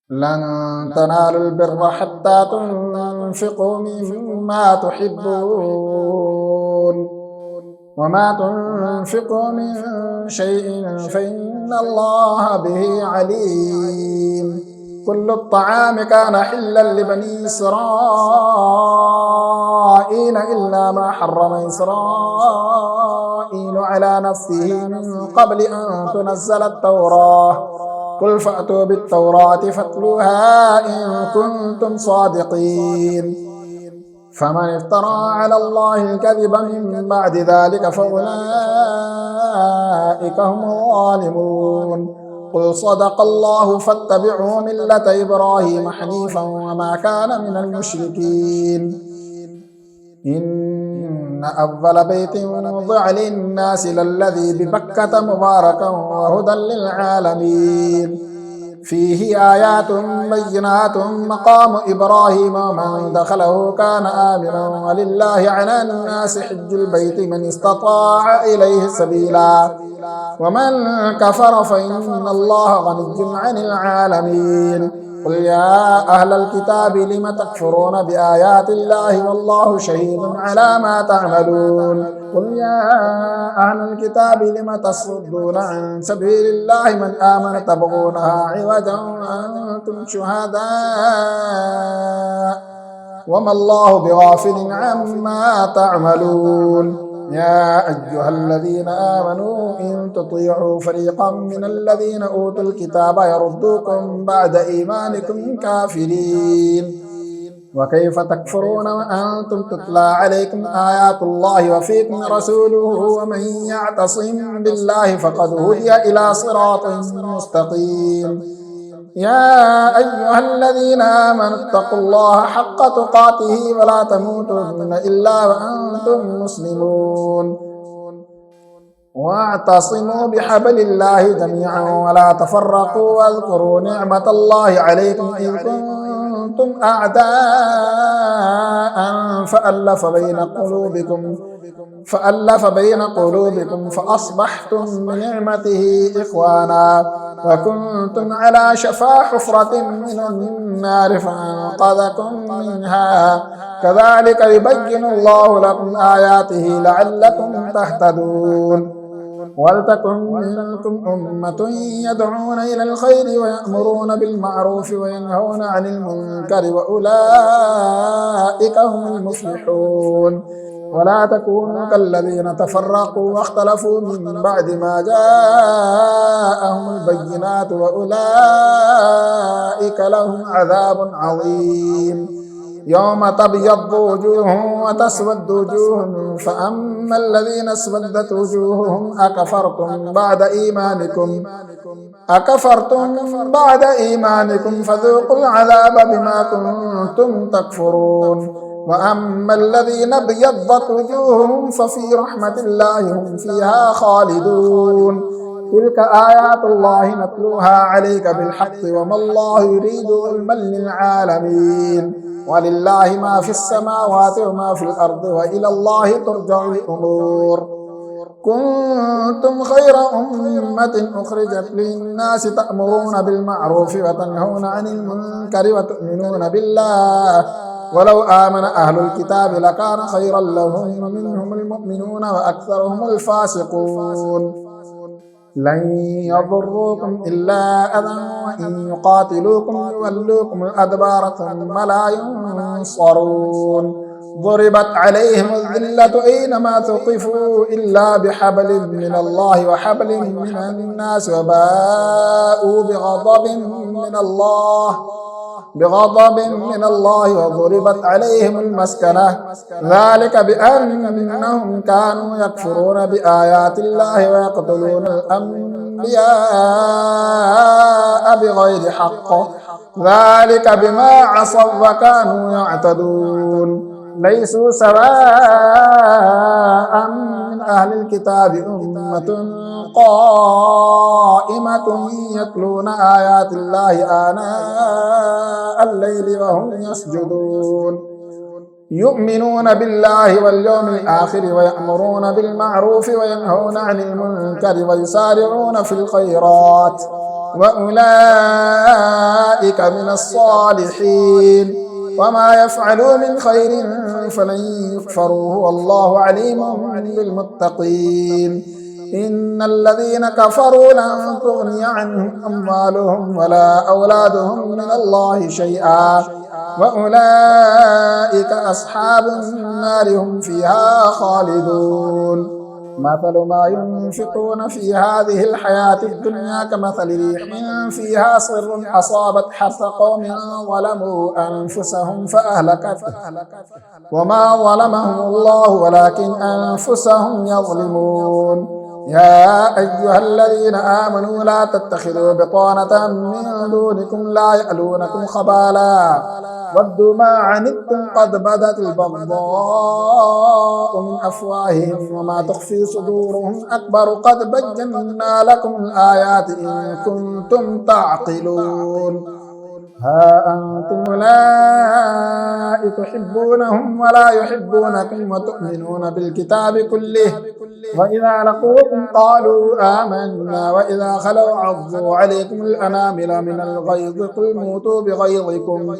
لن تنالوا البر حتى تنفقوا مما تحبون وما تنفقوا من شيء فإن الله به عليم. كل الطعام كان حلا لبني إسرائيل إلا ما حرم إسرائيل على نفسه من قبل أن تنزل التوراة. قل فأتوا بالتوراة فاتلوها إن كنتم صادقين. فمن افترى على الله الكذب من بعد ذلك فأولئك هم الظالمون. قل صدق الله فاتبعوا ملة إبراهيم حنيفا وما كان من المشركين. إن أول بيت وضع للناس للذي ببكة مباركا وهدى للعالمين فيه آيات بينات مقام إبراهيم ومن دخله كان آمنا ولله على الناس حج البيت من استطاع إليه سبيلا ومن كفر فإن الله غني عن العالمين. قل يا أهل الكتاب لم تكفرون بآيات الله والله شهيد على ما تعملون. قل يا أهل الكتاب لم تصدون عن سبيل الله من آمن تبغونها عوجا وأنتم شهداء وما الله بغافل عما تعملون. يا أيها الذين آمنوا إن تطيعوا فريقا من الذين أوتوا الكتاب يردوكم بعد إيمانكم كافرين. وكيف تكفرون وأنتم تتلى عليكم آيات الله وفيكم رسوله ومن يعتصم بالله فقد هدي إلى صراط مستقيم. يا أيها الذين آمنوا اتقوا الله حق تقاته ولا تموتن إلا وأنتم مسلمون. واعتصموا بحبل الله جميعا ولا تفرقوا واذكروا نعمة الله عليكم إذ كنتم أعداء فألف بين قلوبكم فأصبحتم بنعمته إخوانا وكنتم على شفا حفرة من النار فأنقذكم منها كذلك يبين الله لكم آياته لعلكم تهتدون. ولتكن منكم أمة يدعون إلى الخير ويأمرون بالمعروف وينهون عن المنكر وأولئك هم المفلحون. ولا تكونوا كالذين تفرقوا واختلفوا من بعد ما جاءهم البينات وأولئك لهم عذاب عظيم. يوم تبيض وجوه وتسود وجوه فأما الذين اسودت وجوههم أكفرتم بعد إيمانكم فذوقوا العذاب بما كنتم تكفرون. وأما الذين ابيضت وجوههم ففي رحمة الله هم فيها خالدون. تلك آيات الله نتلوها عليك بالحق وما الله يريد ظلما للعالمين ولله ما في السماوات وما في الأرض وإلى الله ترجع الأمور. كنتم خير أمة أخرجت للناس تأمرون بالمعروف وتنهون عن المنكر وتؤمنون بالله ولو آمن أهل الكتاب لكان خيرا لهم ومنهم المؤمنون وأكثرهم الفاسقون. لن يضروكم إلا أذى وإن يقاتلوكم يولوكم الأدبار ثم لا ينصرون. ضربت عليهم الذلة أينما ثقفوا إلا بحبل من الله وحبل من الناس وباءوا بغضب من الله وضربت عليهم المسكنة ذلك بأنهم كانوا يكفرون بآيات الله ويقتلون الأنبياء بغير حق ذلك بما عصوا وكانوا يعتدون. ليسوا سواء من أهل الكتاب أمة قائمة يتلون آيات الله آناء الليل وهم يسجدون يؤمنون بالله واليوم الآخر ويأمرون بالمعروف وينهون عن المنكر ويسارعون في الخيرات وأولئك أولئك من الصالحين وما يفعلوا من خير فلن يكفروه والله عليم بالمتقين إن الذين كفروا لن تغني عنهم أموالهم ولا أولادهم من الله شيئا وأولئك أصحاب النار هم فيها خالدون مثل ما ينفقون في هذه الحياة الدنيا كمثل ريح فيها صر أصابت حرث قوم ظلموا أنفسهم فأهلكته وما ظلمهم الله ولكن أنفسهم يظلمون يا أيها الذين آمنوا لا تتخذوا بطانة من دونكم لا يألونكم خبالا ودوا ما عنتم قد بدت البغضاء من أفواههم وما تخفي صدورهم أكبر قد بينا لكم الآيات إن كنتم تعقلون ها أنتم أولئك تحبونهم ولا يحبونكم وتؤمنون بالكتاب كله وإذا لقوكم قالوا آمنا وإذا خلوا عضوا عليكم الأنامل من الغيظ قل موتوا بغيظكم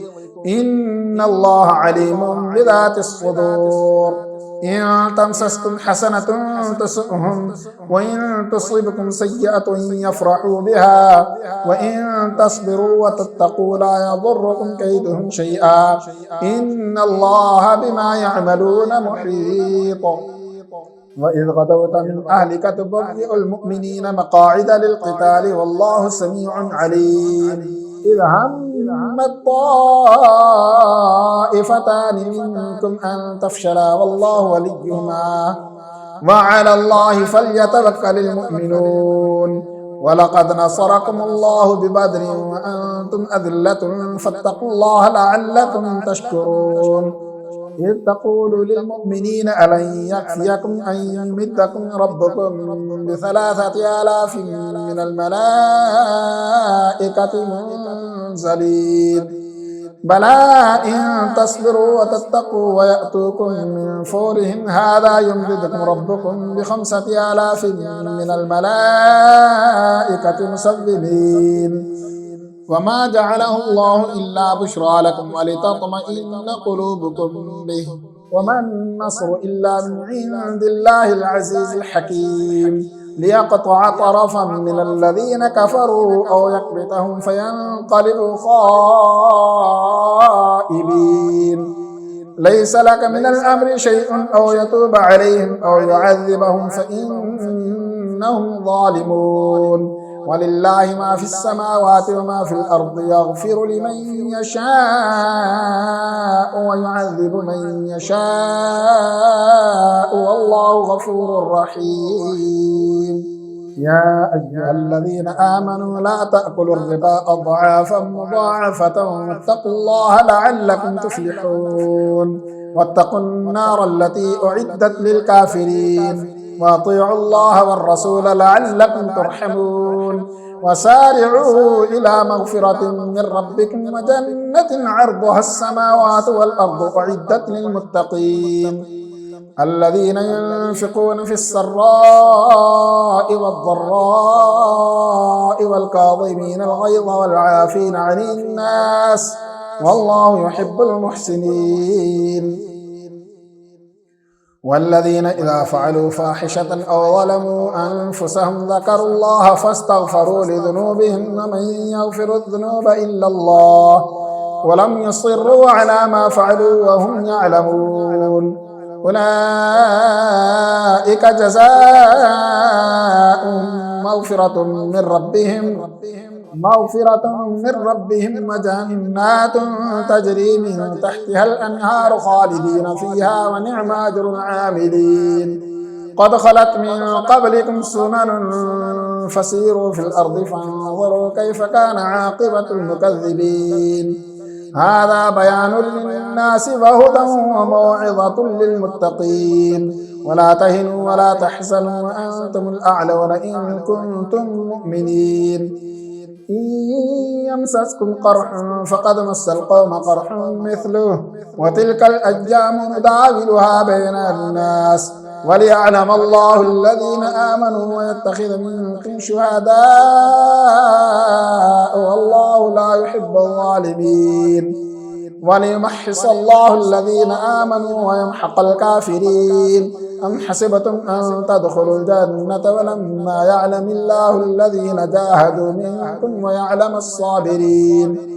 إن الله عليم بذات الصدور إن تمسسكم حسنة تسؤهم وإن تصيبكم سيئة يفرحوا بها وإن تصبروا وتتقوا لا يضركم كيدهم شيئا إن الله بما يعملون محيط وإذ غدوت من أهلك تبوئ المؤمنين مقاعد للقتال والله سميع عليم إذ همت طائفتان منكم أن تفشلا والله وليهما وعلى الله فليتوكل المؤمنون ولقد نصركم الله ببدر وأنتم أذلة فاتقوا الله لعلكم تشكرون إذ تقول للمؤمنين ألن يكفيكم أن يمدكم ربكم ب3,000 من الملائكة منزلين بلى إن تصبروا وتتقوا ويأتوكم من فورهم هذا يمددكم ربكم ب5,000 من الملائكة مسومين وما جعله الله إلا بشرى لكم ولتطمئن قلوبكم به وما النصر إلا من عند الله العزيز الحكيم ليقطع طرفا من الذين كفروا أو يكبتهم فينقلبوا خائبين ليس لك من الأمر شيء أو يتوب عليهم أو يعذبهم فإنهم ظالمون ولله ما في السماوات وما في الأرض يغفر لمن يشاء ويعذب من يشاء والله غفور رحيم يا أيها الذين آمنوا لا تأكلوا الربا أضعافا مضاعفة واتقوا الله لعلكم تفلحون واتقوا النار التي أعدت للكافرين وأطيعوا الله والرسول لعلكم ترحمون وسارعوا إلى مغفرة من ربكم وجنة عرضها السماوات والأرض أعدت للمتقين الذين ينفقون في السراء والضراء والكاظمين الغيظ والعافين عن الناس والله يحب المحسنين والذين إذا فعلوا فاحشة أو ظلموا أنفسهم ذكروا الله فاستغفروا لذنوبهم ومن يغفر الذنوب إلا الله ولم يصروا على ما فعلوا وهم يعلمون أولئك جزاؤهم مغفرة من ربهم وجنات تجري من تحتها الأنهار خالدين فيها ونعم أجر العاملين قد خلت من قبلكم سنن فسيروا في الأرض فانظروا كيف كان عاقبة المكذبين هذا بيان للناس وهدى وموعظة للمتقين ولا تهنوا ولا تحزنوا وأنتم الأعلون إن كنتم مؤمنين إن يمسسكم قرح فقد مس القوم قرح مثله وتلك الأيام نداولها بين الناس وليعلم الله الذين آمنوا ويتخذ منكم شهداء والله لا يحب الظالمين وليمحص الله الذين آمنوا ويمحق الكافرين أم حسبتم أن تدخلوا الجنة ولما يعلم الله الذين جاهدوا منكم ويعلم الصابرين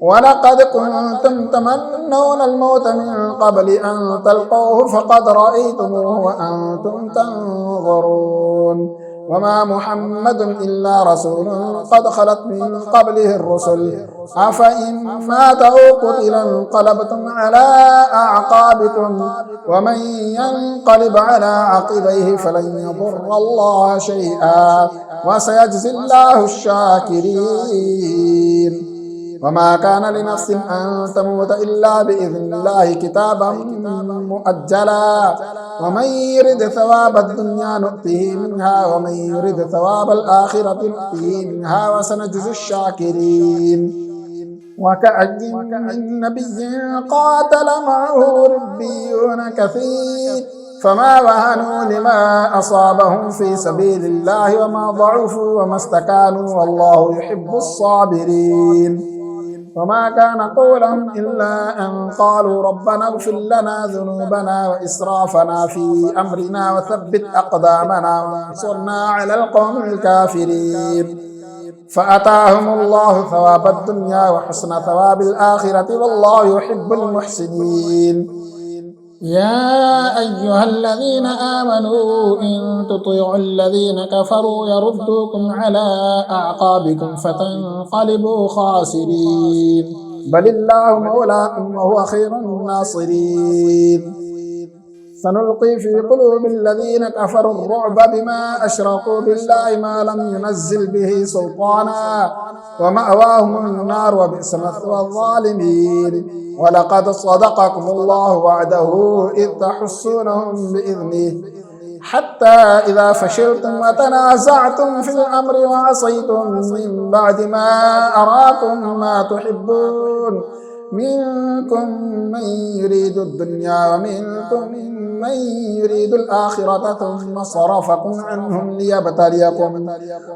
ولقد كنتم تمنون الموت من قبل أن تلقوه فقد رأيتموه وأنتم تنظرون وما محمد إلا رسول قد خلت من قبله الرسل أفإن مات أو قتل انقلبتم على أعقابكم ومن ينقلب على عقبيه فلن يضر الله شيئا وسيجزي الله الشاكرين وما كان لنفس أن تموت إلا بإذن الله كتابا مؤجلا ومن يرد ثواب الدنيا نؤته منها ومن يرد ثواب الآخرة نؤته منها وسنجزي الشاكرين وكأي من نبي قاتل معه ربيون كثير فما وهنوا لما أصابهم في سبيل الله وما ضعفوا وما استكانوا والله يحب الصابرين وما كان قولهم إلا أن قالوا ربنا اغفر لنا ذنوبنا وإسرافنا في أمرنا وثبت أقدامنا وانصرنا على القوم الكافرين فأتاهم الله ثواب الدنيا وحسن ثواب الآخرة والله يحب المحسنين يا أيها الذين آمنوا إن تطيعوا الذين كفروا يردوكم على أعقابكم فتنقلبوا خاسرين بل الله مولاكم وهو خير الناصرين سنلقي في قلوب الذين كفروا الرعب بما أشركوا بالله ما لم ينزل به سلطانا ومأواهم النار وبئس مثوى الظالمين ولقد صدقكم الله وعده إذ تحسونهم بإذنه حتى إذا فشلتم وتنازعتم في الأمر وعصيتم من بعد ما أراكم ما تحبون منكم من يريد الدنيا ومنكم من يريد الآخرة ثم صرفكم عنهم ليبتليكم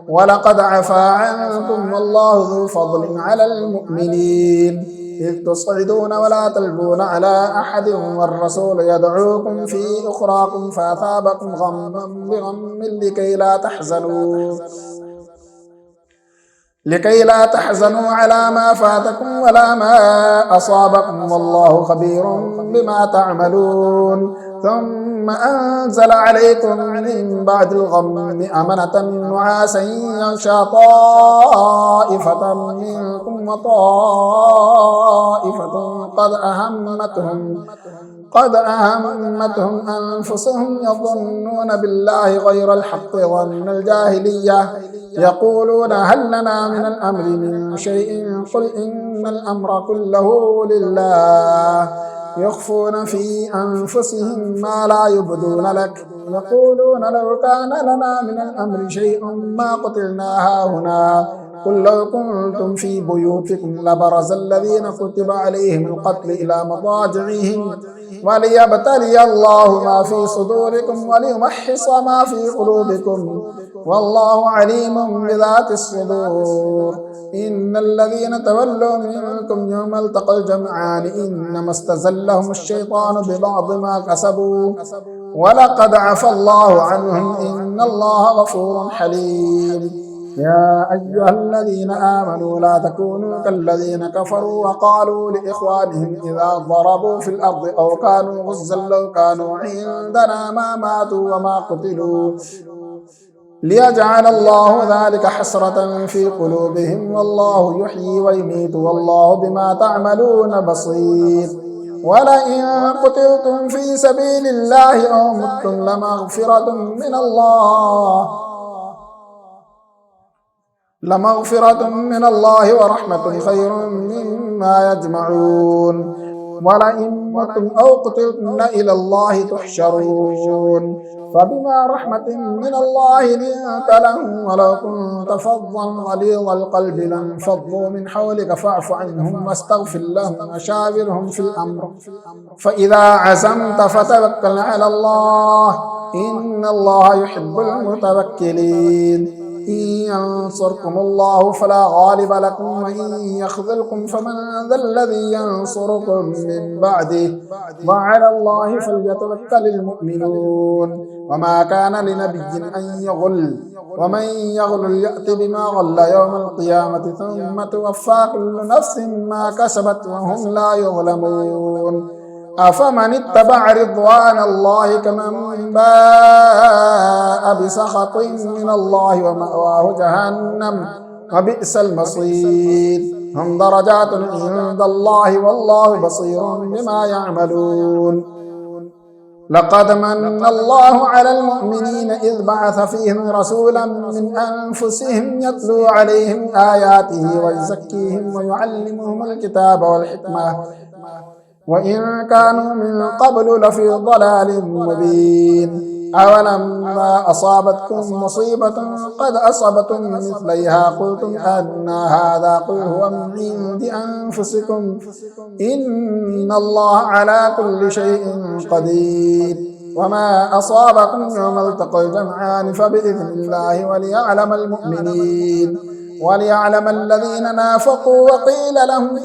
ولقد عفا عنكم والله ذو فضل على المؤمنين إذ تصعدون ولا تلبون على أحد والرسول يدعوكم في أخراكم فأثابكم غما بغم لكي لا تحزنوا على ما فاتكم ولا ما أصابكم والله خبير بما تعملون ثم أنزل عليكم من بعد الغم أمنة نعاسا يغشى طائفة منكم وطائفة قد أهمتهم أنفسهم يظنون بالله غير الحق ظن الجاهلية يقولون هل لنا من الأمر من شيء قل إن الأمر كله لله يخفون في أنفسهم ما لا يبدون لك يقولون لو كان لنا من الأمر شيء ما قتلنا هاهنا قل لو كنتم في بيوتكم لبرز الذين كتب عليهم القتل إلى مضاجعهم وليبتلي الله ما في صدوركم وليمحص ما في قلوبكم والله عليم بذات الصدور إن الذين تولوا منكم يوم التقى الجمعان إنما استزلهم الشيطان ببعض ما كسبوا ولقد عفى الله عنهم إن الله غفور حليم يا أيها الذين آمنوا لا تكونوا كالذين كفروا وقالوا لإخوانهم إذا ضربوا في الأرض أو كانوا غزا لو كانوا عندنا ما ماتوا وما قتلوا ليجعل الله ذلك حسرة في قلوبهم والله يحيي ويميت والله بما تعملون بصير ولئن قتلتم في سبيل الله أو متم لمغفرة من الله ورحمة خير مما يجمعون ولئن متم أو قتلتم إلى الله تحشرون فبما رحمة من الله لنت لهم ولو كنت فظا غليظ القلب لانفضوا من حولك فاعف عنهم واستغفر لهم وشاورهم في الأمر فإذا عزمت فتوكل على الله إن الله يحب المتوكلين. إن ينصركم الله فلا غالب لكم وإن يخذلكم فمن ذا الذي ينصركم من بعده وعلى الله فليتوكل المؤمنون. وما كان لنبي أن يغل ومن يغل يأت بما غل يوم القيامة ثم توفى كل نفس ما كسبت وهم لا يظلمون. أفمن اتبع رضوان الله كمن باء بسخط من الله ومأواه جهنم وبئس المصير. هم درجات عند الله والله بصير بما يعملون. لقد من الله على المؤمنين إذ بعث فيهم رسولا من أنفسهم يتلو عليهم آياته ويزكيهم ويعلمهم الكتاب والحكمة وإن كانوا من قبل لفي ضلال مبين. أولما أصابتكم مصيبة قد أصبتم مثليها قلتم أن هذا قل هو من عند أنفسكم إن الله على كل شيء قدير. وما أصابكم يوم التقى الجمعان فبإذن الله وليعلم المؤمنين وليعلم الذين نافقوا وقيل لهم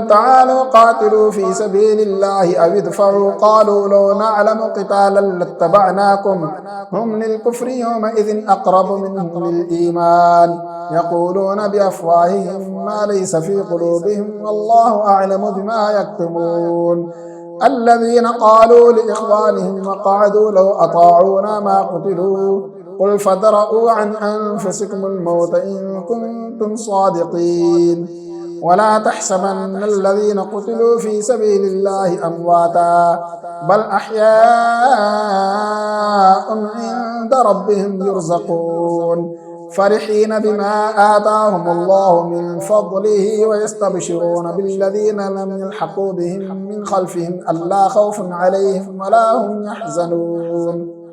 تعالوا قاتلوا في سبيل الله أو ادفعوا قالوا لو نعلم قتالا لاتبعناكم هم للكفر يومئذ أقرب منهم للإيمان يقولون بأفواههم ما ليس في قلوبهم والله أعلم بما يكتمون. الذين قالوا لإخوانهم وقعدوا لو أطاعونا ما قتلوا قل فادرءوا عن أنفسكم الموت إن كنتم صادقين. ولا تحسبن الذين قتلوا في سبيل الله أمواتا بل أحياء عند ربهم يرزقون فرحين بما آتاهم الله من فضله ويستبشرون بالذين لم يلحقوا بهم من خلفهم ألا خوف عليهم ولا هم يحزنون.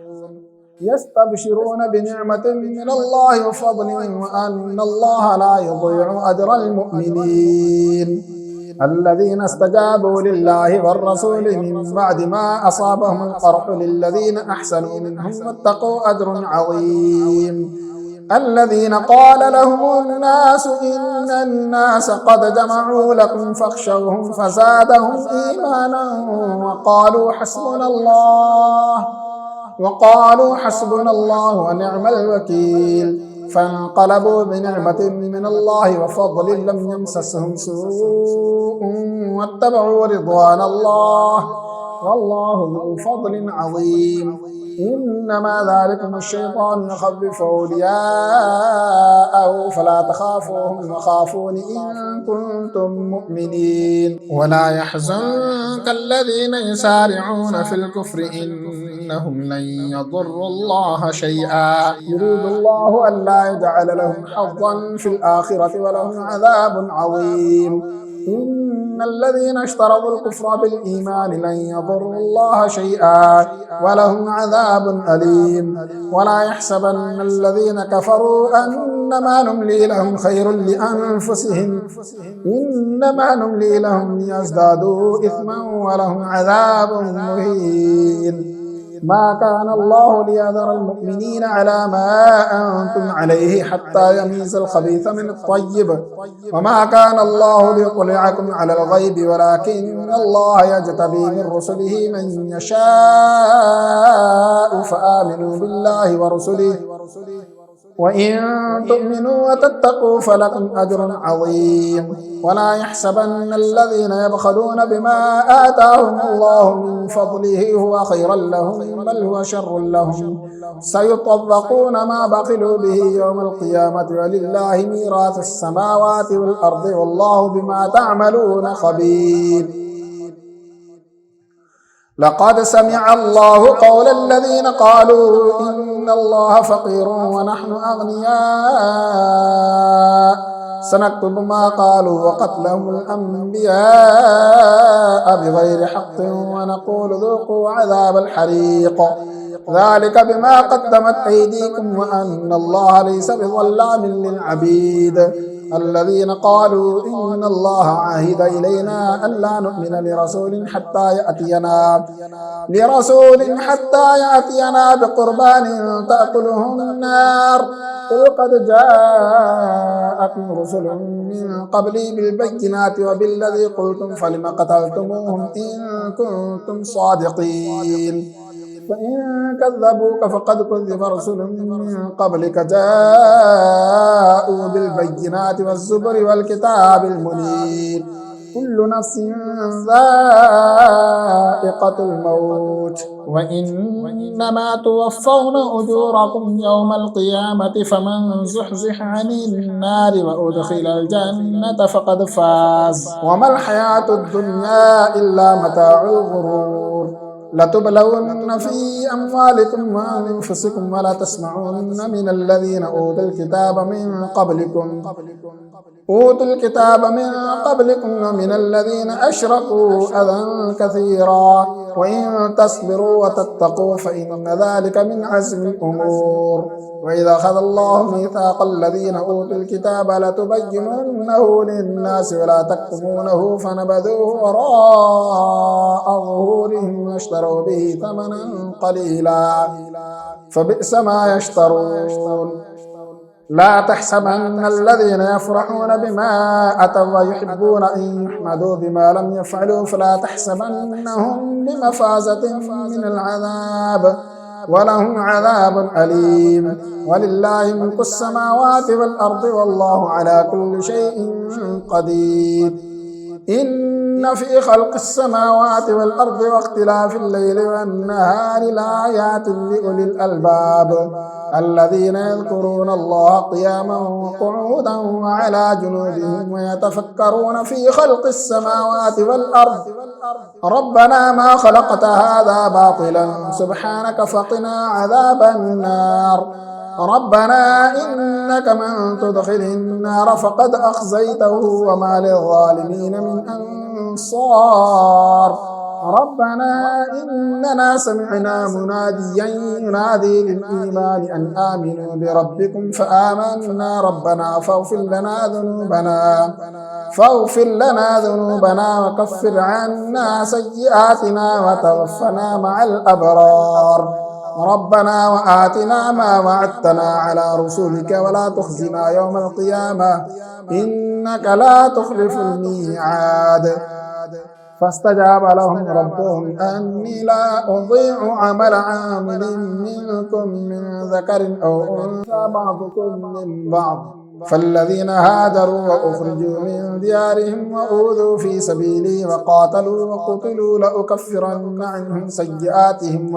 يستبشرون بنعمة من الله وفضل وأن الله لا يضيع أجر المؤمنين. الذين استجابوا لله والرسول من بعد ما أصابهم القرح للذين أحسنوا منهم واتقوا أجر عظيم. الذين قال لهم الناس إن الناس قد جمعوا لكم فاخشوهم فزادهم إيمانا وقالوا حسبنا الله ونعم الوكيل فانقلبوا بنعمة من الله وفضل لم يمسسهم سوء واتبعوا رضوان الله والله ذو فضل عظيم. إنما ذلكم الشيطان يخوف أولياءه فلا تخافوهم وخافون إن كنتم مؤمنين. ولا يحزنك الذين يسارعون في الكفر إنهم لن يضروا الله شيئا يريد الله ألا يجعل لهم حظا في الآخرة ولهم عذاب عظيم. إن الذين اشتروا الكفر بالإيمان لن يضروا الله شيئا ولهم عذاب أليم. ولا يحسبن الذين كفروا أنما نملي لهم خير لأنفسهم إنما نملي لهم ليزدادوا إثما ولهم عذاب مهين. ما كان الله ليذر المؤمنين على ما أنتم عليه حتى يميز الخبيث من الطيب وما كان الله ليطلعكم على الغيب ولكن الله يجتبي من رسله من يشاء فآمنوا بالله ورسله وإن تؤمنوا وتتقوا فلكم أجر عظيم. ولا يحسبن الذين يبخلون بما آتاهم الله من فضله هو خيرا لهم بل هو شر لهم سيطبقون ما بخلوا به يوم القيامة ولله ميراث السماوات والأرض والله بما تعملون خبير. لقد سمع الله قول الذين قالوا إن الله فقير ونحن أغنياء سنكتب ما قالوا وقتلهم الأنبياء بغير حق ونقول ذوقوا عذاب الحريق ذلك بما قدمت أيديكم وأن الله ليس بظلام للعبيد. الذين قالوا إن الله عهد إلينا ألا نؤمن لرسول حتى يأتينا بقربان تأكله النار. قل قد جاءكم رسل من قبلي بالبينات وبالذي قلتم فلم قتلتموهم إن كنتم صادقين. فإن كذبوك فقد كذب رسل من قبلك جاءوا بالبينات والزبر والكتاب المنير. كل نفس ذائقة الموت وإنما توفون أجوركم يوم القيامة فمن زحزح عن النار وأدخل الجنة فقد فاز وما الحياة الدنيا إلا متاع الغرور. لتبلون في أموالكم وأنفسكم ولا تسمعون من الذين أوتوا الكتاب من قبلكم ومن الذين أشركوا أذى كثيرا وإن تصبروا وتتقوا فإن ذلك من عزم الأمور. وإذا أخذ الله ميثاق الذين أوتوا الكتاب لتبيننه للناس ولا تكتمونه فنبذوه وراء ظهورهم واشتروا به ثمنا قليلا فبئس ما يشترون. لا تحسبن الذين يفرحون بما أتوا ويحبون أن يحمدوا بما لم يفعلوا فلا تحسبنهم بمفازة من العذاب ولهم عذاب أليم. ولله ملك السماوات والأرض والله على كل شيء قدير. إن في خلق السماوات والأرض واختلاف الليل والنهار لآيات لأولي الألباب الذين يذكرون الله قياما وقعودا وعلى جنوبهم ويتفكرون في خلق السماوات والأرض ربنا ما خلقت هذا باطلا سبحانك فقنا عذاب النار. ربنا إنك من تدخل النار فقد أخزيته وما للظالمين من أنصار. ربنا إننا سمعنا مناديا ينادي للإيمان أن آمنوا بربكم فآمنا ربنا فاغفر لنا ذنوبنا وكفر عنا سيئاتنا وتوفنا مع الأبرار. ربنا وآتنا ما وعدتنا على رسلك ولا تخزنا يوم القيامة إنك لا تخلف الميعاد. فاستجاب لهم ربهم أني لا أضيع عمل عامل منكم من ذكر أو أنثى بعضكم من بعض. فالذين هاجروا وأخرجوا من ديارهم وأوذوا في سبيلي وقاتلوا وقتلوا لأكفرن عنهم سيئاتهم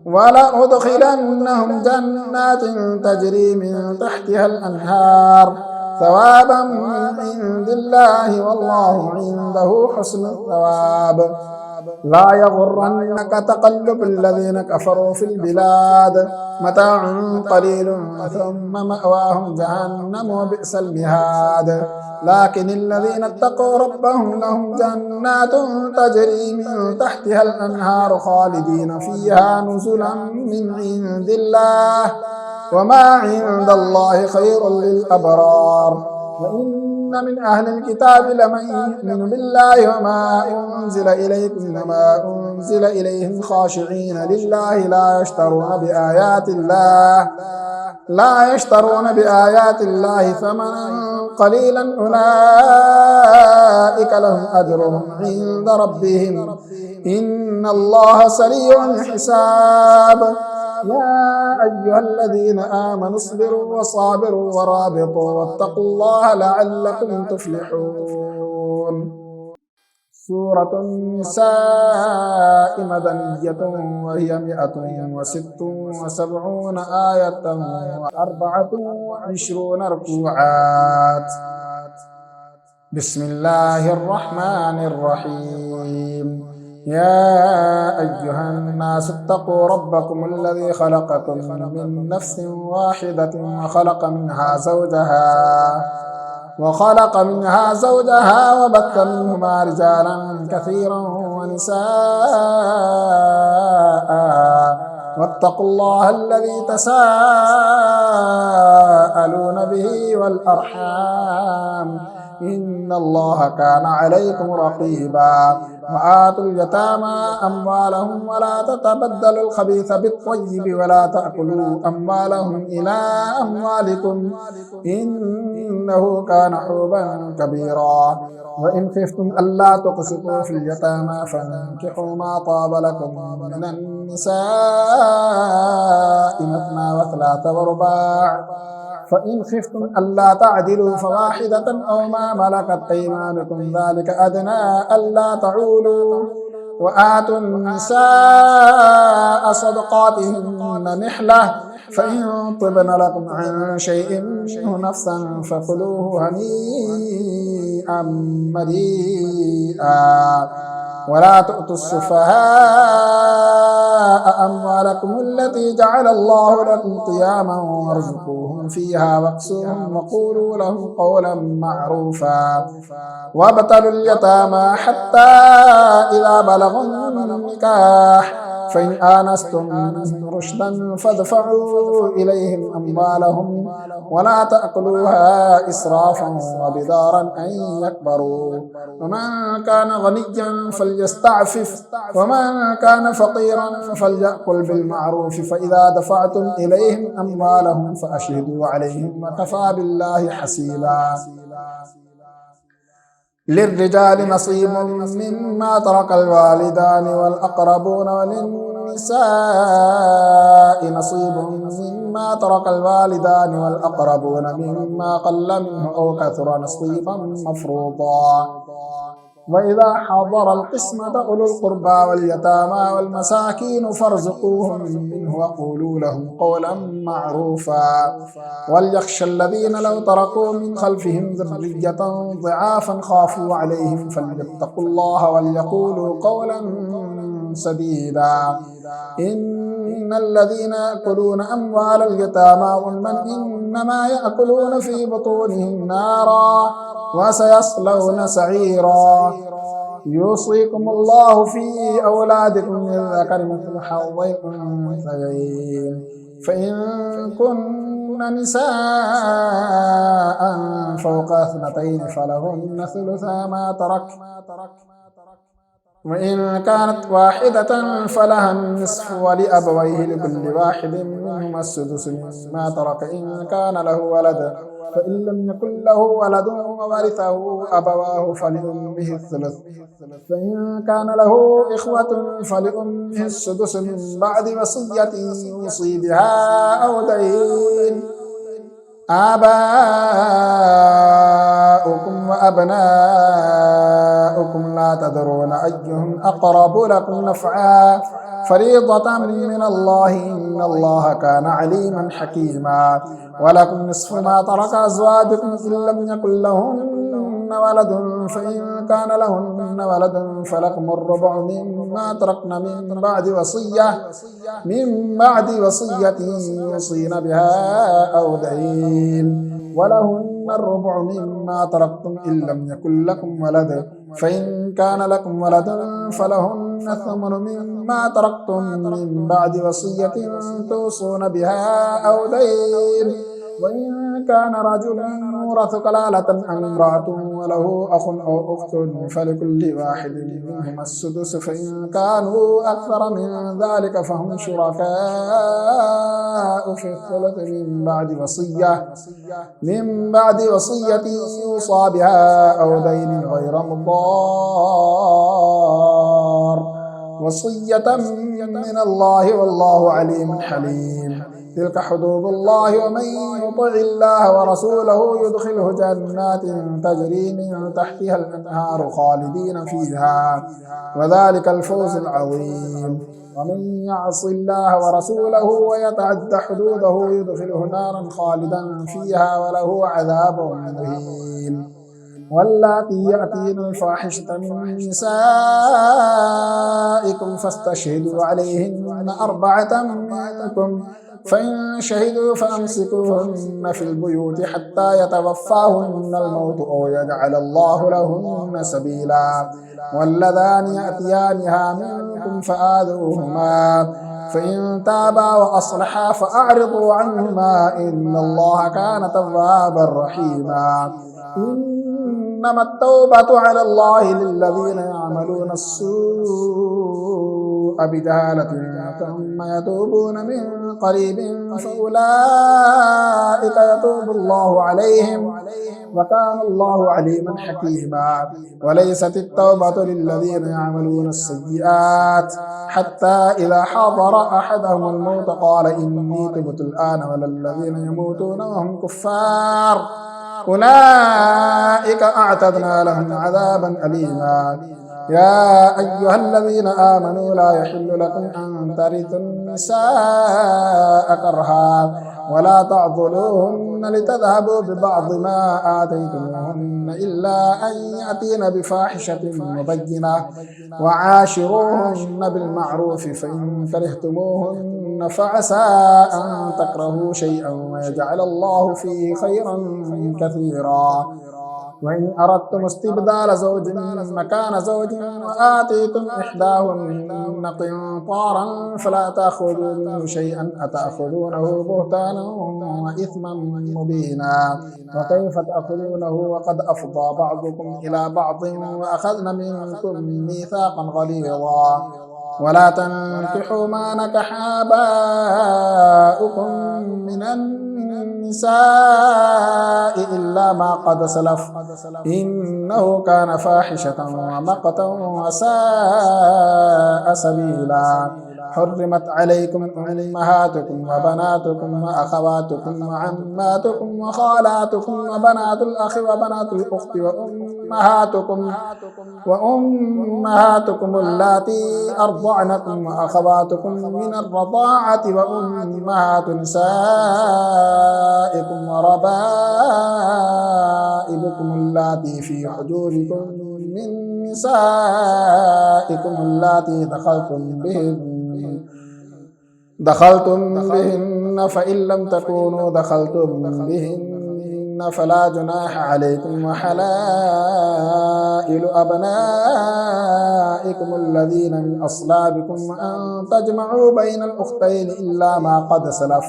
ولأدخلنهم جنات تجري من تحتها الأنهار ثوابا من عند الله والله عنده حسن الثواب. لا يغرنك تقلب الذين كفروا في البلاد متاع قليل ثم مأواهم جهنم وبئس المهاد. لكن الذين اتقوا ربهم لهم جنات تجري من تحتها الأنهار خالدين فيها نزلا من عند الله وما عند الله خير للأبرار. وإن من أهل الكتاب لمن يؤمن بالله وما أنزل إليكم وما أنزل إليهم خاشعين لله لا يشترون بآيات الله ثمنا قليلا أولئك لهم أجرهم عند ربهم إن الله سريع الحساب. يا أيها الذين آمنوا اصبروا وصابروا ورابطوا واتقوا الله لعلكم تفلحون. سورة النساء مدنية وهي 176 آية و24 ركوعات. بسم الله الرحمن الرحيم. يا أيها الناس اتقوا ربكم الذي خلقكم من نفس واحدة وخلق منها زوجها وبث منهما رجالا كثيرا ونساء واتقوا الله الذي تساءلون به والأرحام إن الله كان عليكم رقيبا وآتوا اليتامى أموالهم ولا تتبدلوا الخبيث بالطيب ولا تأكلوا أموالهم إلى أموالكم إنه كان حوبا كبيرا وإن خفتم ألا تقسطوا في اليتامى فانكحوا ما طاب لكم من النساء مثنى وثلاث ورباع فإن خفتم ألا تعدلوا فواحدة أو ما ملكت أيمانكم ذلك أدنى ألا تعولوا وآتوا النساء صدقاتهن نحلة فإن طبن لكم عن شيء منه نفسا فكلوه هنيئا مريئا ولا تؤتوا السفهاء أموالكم التي جعل الله لكم قياما وارزقوهم فيها واكسوهم وقولوا لهم قولا معروفا وابتلوا اليتامى حتى إذا بلغوا النكاح فإن آنستم منهم رشدا فادفعوا إليهم أموالهم ولا تأكلوها إسرافا وبدارا أن يكبروا ومن كان غنيا فليستعفف ومن كان فقيرا فليأكل بالمعروف فإذا دفعتم إليهم أموالهم فأشهدوا عليهم وكفى بالله حسيبا للرجال نصيب مما ترك الوالدان والأقربون وللنساء نصيب مما ترك الوالدان والأقربون مما قل منه أو كثر نصيبا مفروضا وإذا حضر القسمة أولو القربى واليتامى والمساكين فارزقوهم منه وقولوا لهم قولا معروفا وليخشى الذين لو تركوا من خلفهم ذرية ضعافا خافوا عليهم فليتقوا الله وليقولوا قولا سديدا إن الذين يأكلون أموال اليتامى ظلما إنما يأكلون في بطونهم نارا وسيصلون سعيرا يوصيكم الله في أولادكم للذكر مثل حظ الأنثيين فإن كن نساء فوق اثنتين فلهن ثلثا ما ترك وإن كانت واحدة فلها النصف ولأبويه لكل واحد منهما السدس مما ترك إن كان له ولد فإن لم يكن له ولد وورثه أبواه فلأمه الثلث فإن كان له إخوة فلأمه السدس من بعد وصية يوصي بها أو دين آباؤكم وأبناؤكم لا تدرون أيهم أقرب لكم نفعا فريضة من الله إن الله كان عليما حكيما ولكم نصف ما ترك أزواجكم إن لم يكن لهن ولد فإن كان لهن ولد فلكم الربع مما تركن من بعد وصية يوصين بها أو دين ولهن الربع مما تركتم إن لم يكن لكم ولد فإن كان لكم ولد فلهن الثمن مما تركتم من بعد وصية توصون بها أو دين وإن كان رجل يورث كلالة أو امرأة وله أخ أو أخت فلكل واحد منهما السدس فإن كانوا أكثر من ذلك فهم شركاء في الثلث من بعد وصية يوصى بها أو دين غير مضار وصية من الله والله عليم حليم تلك حدود الله ومن يطع الله ورسوله يدخله جنات تجري من تحتها الأنهار خالدين فيها وذلك الفوز العظيم ومن يعص الله ورسوله ويتعد حدوده يدخله نارا خالدا فيها وله عذاب مهين واللاتي يأتين الفاحشة من نسائكم فاستشهدوا عليهن 4 منكم فإن شهدوا فأمسكوهن في البيوت حتى يتوفاهن الموت أو يجعل الله لهن سبيلا واللذان يأتيانها منكم فآذوهما فإن تابا وأصلحا فأعرضوا عنهما إن الله كان توابا رحيما. إنما التوبة على الله للذين يعملون السوء بجهالة ثم يتوبون من قريب فأولئك يتوب الله عليهم وكان الله عليما حكيما. وليست التوبة للذين يعملون السيئات حتى إذا حضر أحدهم الموت قال إني تبت الآن، ولا الذين يموتون وهم كفار أولئك أعتدنا لهم عذابا أليما. يا أيها الذين آمنوا لا يحل لكم أن ترثوا النساء كرها ولا تعضلوهن لتذهبوا ببعض ما آتيتموهن إلا أن يأتين بفاحشة مبينة وعاشروهن بالمعروف، فإن كرهتموهن فعسى أن تكرهوا شيئا ويجعل الله فيه خيرا كثيرا. وإن أردتم استبدال زوج مكان زوج وآتيتم إحداهن قنطارا فلا تأخذوا منه شيئا أتأخذونه بهتانا وإثما مبينا. وكيف تأخذونه وقد أفضى بعضكم إلى بعض وأخذن منكم ميثاقا غليظا. ولا تنكحوا ما نكح آباؤكم من النساء إلا ما قد سلف إنه كان فاحشة ومقتا وساء سبيلا. حرمت عليكم أمهاتكم وبناتكم وأخواتكم وعماتكم وخالاتكم وبنات الأخ وبنات الأخت وأمهاتكم اللاتي أرضعنكم وأخواتكم من الرضاعة وأمهات نسائكم وربائبكم اللاتي في حجوركم من نسائكم اللاتي دخلتم بهن، فإن لم تكونوا دخلتم بهن فلا جناح عليكم. وحلائل أبنائكم الذين من أصلابكم وأن تجمعوا بين الأختين إلا ما قد سلف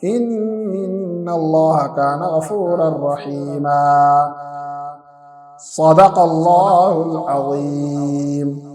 إن الله كان غفورا رحيما. صدق الله العظيم.